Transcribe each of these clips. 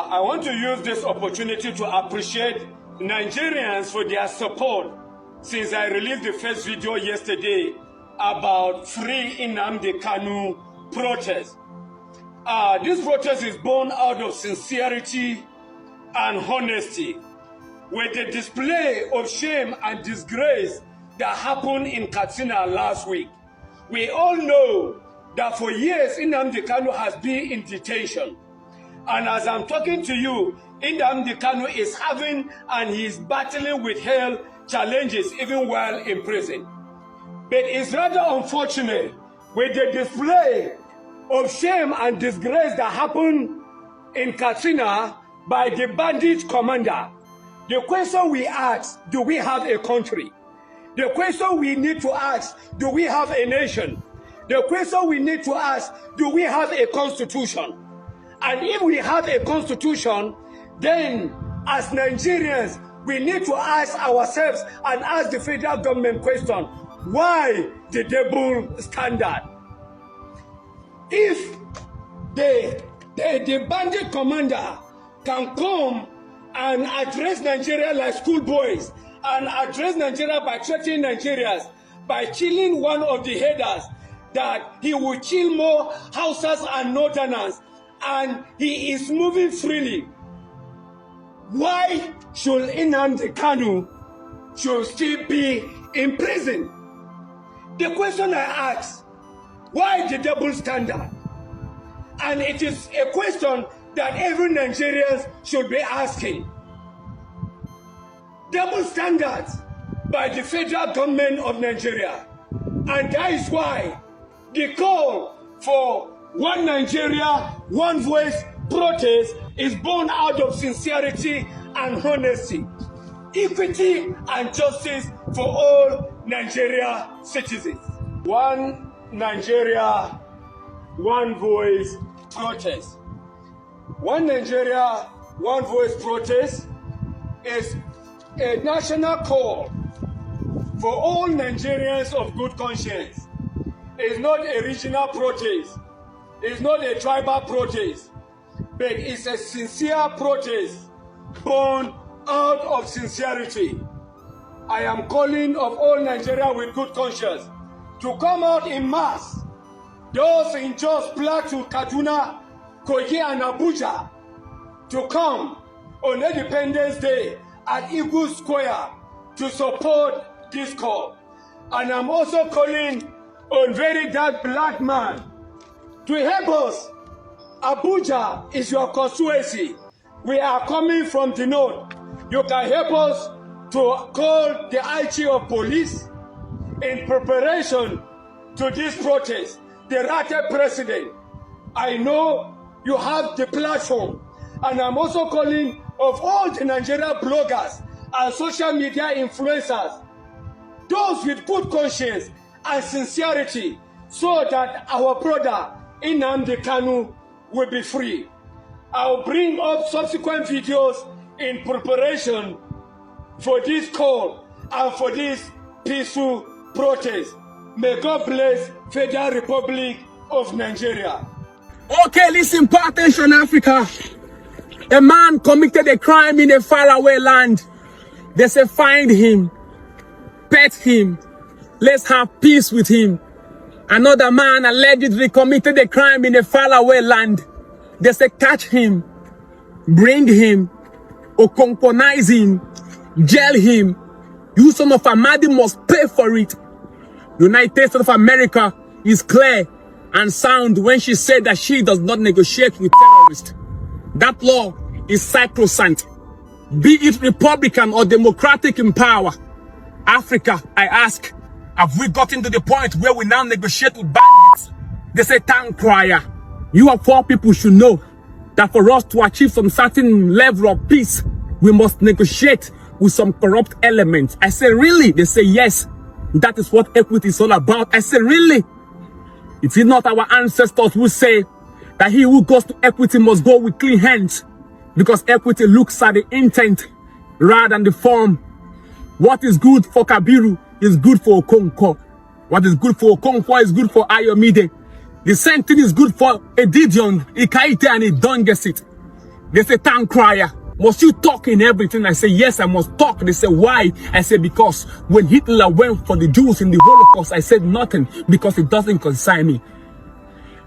I want to use this opportunity to appreciate Nigerians for their support since I released the first video yesterday about free Nnamdi Kanu protest. This protest is born out of sincerity and honesty, with the display of shame and disgrace that happened in Katsina last week. We all know that for years Nnamdi Kanu has been in detention. And as I'm talking to you, Nnamdi Kanu is having and he's battling with health challenges even while in prison. But it's rather unfortunate with the display of shame and disgrace that happened in Katsina by the bandit commander. The question we ask, do we have a country? The question we need to ask, do we have a nation? The question we need to ask, do we have a constitution? And if we have a constitution, then as Nigerians, we need to ask ourselves and ask the federal government question, why the double standard? If the bandit commander can come and address Nigeria like schoolboys and address Nigeria by threatening Nigerians, by killing one of the headers, that he will kill more Hausas and Northerners, and he is moving freely, why should Nnamdi Kanu should still be in prison? The question I ask, why the double standard? And it is a question that every Nigerian should be asking. Double standards by the federal government of Nigeria. And that is why the call for one Nigeria, one voice protest is born out of sincerity and honesty, equity and justice for all Nigeria citizens. One Nigeria, one voice protest. One Nigeria, one voice protest is a national call for all Nigerians of good conscience. It's not a regional protest. It's not a tribal protest. But it's a sincere protest born out of sincerity. I am calling of all Nigeria with good conscience to come out in mass. Those in Jos, Plateau, Kaduna, Kogi and Abuja to come on Independence Day at Eagle Square to support this call. And I'm also calling on very dark black man to help us. Abuja is your constituency. We are coming from the north. You can help us to call the IG of police in preparation to this protest. The ratted president, I know you have the platform, and I'm also calling of all the Nigeria bloggers and social media influencers, those with good conscience and sincerity, so that our brother Nnamdi Kanu will be free. I'll bring up subsequent videos in preparation for this call and for this peaceful protest. May God bless Federal Republic of Nigeria. Okay, listen, pay attention, Africa. A man committed a crime in a faraway land. They say find him, pet him, let's have peace with him. Another man allegedly committed a crime in a faraway land. They say catch him, bring him, okonkonize him, jail him. You son of Amadi must pay for it. United States of America is clear and sound when she said that she does not negotiate with terrorists. That law is sacrosanct. Be it Republican or Democratic in power. Africa, I ask, have we gotten to the point where we now negotiate with bandits? They say town crier. You of all people should know that for us to achieve some certain level of peace, we must negotiate with some corrupt elements. I say, really? They say, yes. That is what equity is all about. I say, really? It is not our ancestors who say that he who goes to equity must go with clean hands, because equity looks at the intent rather than the form. What is good for Kabiru is good for Okonkwo. What is good for Okonkwo is good for Ayomide. The same thing is good for Edidion, Ikaite, and Idongesit. They say, town crier, must you talk in everything? I say, yes, I must talk. They say, why? I say, because when Hitler went for the Jews in the Holocaust, I said nothing because it doesn't concern me.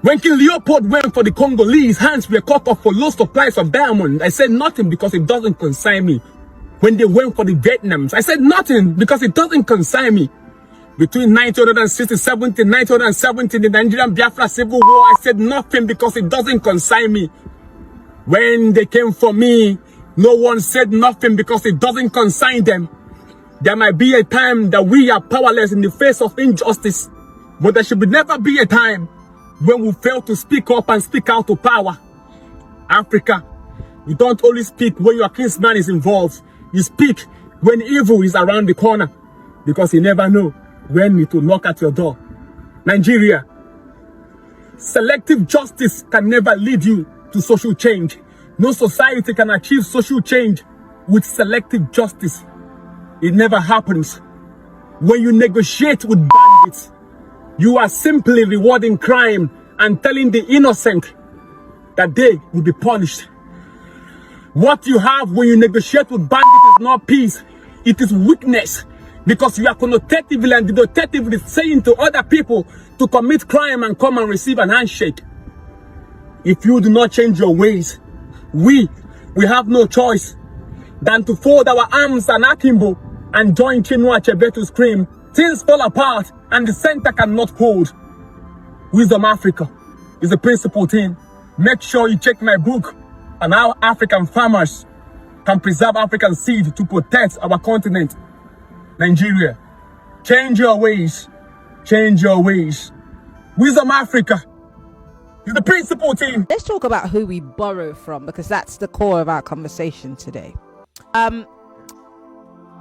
When King Leopold went for the Congolese, hands were cut off for low supplies of diamonds. I said nothing because it doesn't concern me. When they went for the Vietnams, I said nothing because it doesn't concern me. Between 1967 to 1970, the Nigerian Biafra Civil War, I said nothing because it doesn't concern me. When they came for me, no one said nothing because it doesn't concern them. There might be a time that we are powerless in the face of injustice, but there should never be a time when we fail to speak up and speak out to power. Africa, you don't only speak when your kinsman is involved. You speak when evil is around the corner, because you never know when it will knock at your door. Nigeria, selective justice can never lead you to social change. No society can achieve social change with selective justice. It never happens. When you negotiate with bandits, you are simply rewarding crime and telling the innocent that they will be punished. What you have when you negotiate with bandits is not peace. It is weakness. Because you are connotatively and denotatively saying to other people to commit crime and come and receive an handshake. If you do not change your ways, we have no choice than to fold our arms and akimbo and join Chinua Achebe to scream, things fall apart and the center cannot hold. Wisdom Africa is the principal thing. Make sure you check my book on how African farmers can preserve African seed to protect our continent. Nigeria, change your ways. Change your ways. Wisdom Africa is the principal thing. Let's talk about who we borrow from, because that's the core of our conversation today.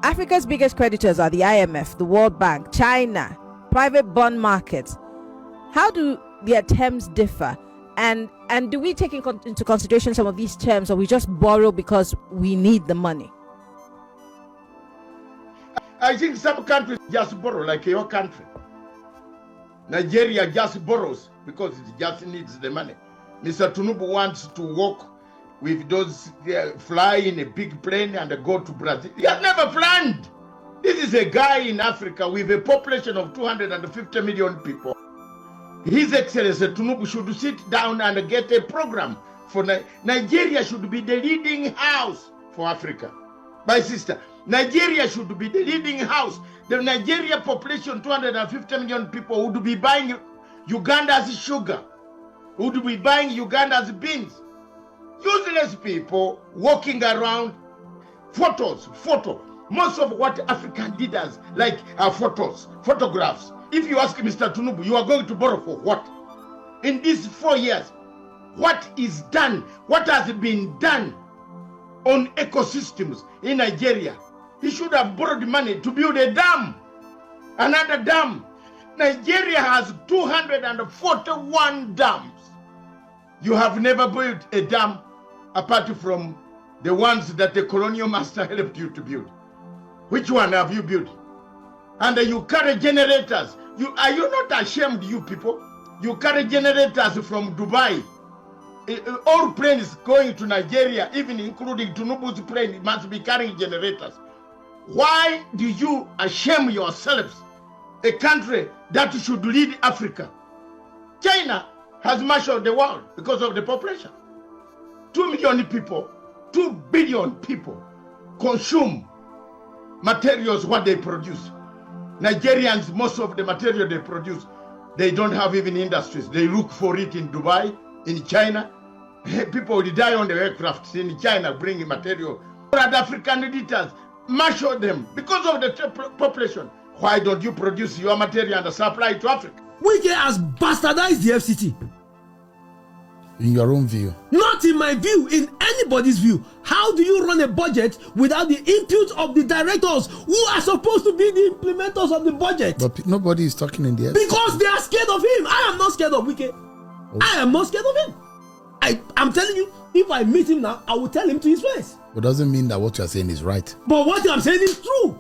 Africa's biggest creditors are the IMF, the World Bank, China, private bond markets. How do their terms differ? And do we take into consideration some of these terms, or we just borrow because we need the money? I think some countries just borrow, like your country. Nigeria just borrows because it just needs the money. Mr. Tinubu wants to walk with those, fly in a big plane and go to Brazil. He has never planned. This is a guy in Africa with a population of 250 million people. His Excellency Tinubu should sit down and get a program for Nigeria. Should be the leading house for Africa. My sister, Nigeria should be the leading house. The Nigeria population, 250 million people, would be buying Uganda's sugar, would be buying Uganda's beans. Useless people walking around, photo. Most of what African leaders like are photographs. If you ask Mr. Tinubu, you are going to borrow for what? In these 4 years, what is done? What has been done on ecosystems in Nigeria? He should have borrowed money to build a dam, another dam. Nigeria has 241 dams. You have never built a dam apart from the ones that the colonial master helped you to build. Which one have you built? And you carry generators. Are you not ashamed, you people? You carry generators from Dubai. All planes going to Nigeria, even including Tinubu's plane, must be carrying generators. Why do you shame yourselves? A country that should lead Africa. China has marshaled the world because of the population. 2 million people, 2 billion people consume materials what they produce. Nigerians, most of the material they produce, they don't have even industries. They look for it in Dubai, in China. People will die on the aircrafts in China bringing material. But African leaders marshal them because of the population. Why don't you produce your material and supply it to Africa? Wike has bastardized the FCT. In your own view? Not in my view, in anybody's view. How do you run a budget without the input of the directors who are supposed to be the implementers of the budget? But nobody is talking in the FCT. Because they are scared of him. I am not scared of Wike. Oh. I am not scared of him. I'm telling you, if I meet him now, I will tell him to his face. But doesn't mean that what you are saying is right. But what I'm saying is true.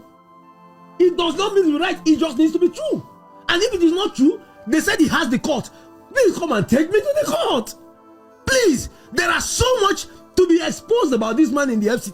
It does not mean it's right. It just needs to be true. And if it is not true, they said he has the court. Please come and take me to the court. Please, there are so much to be exposed about this man in the FCT.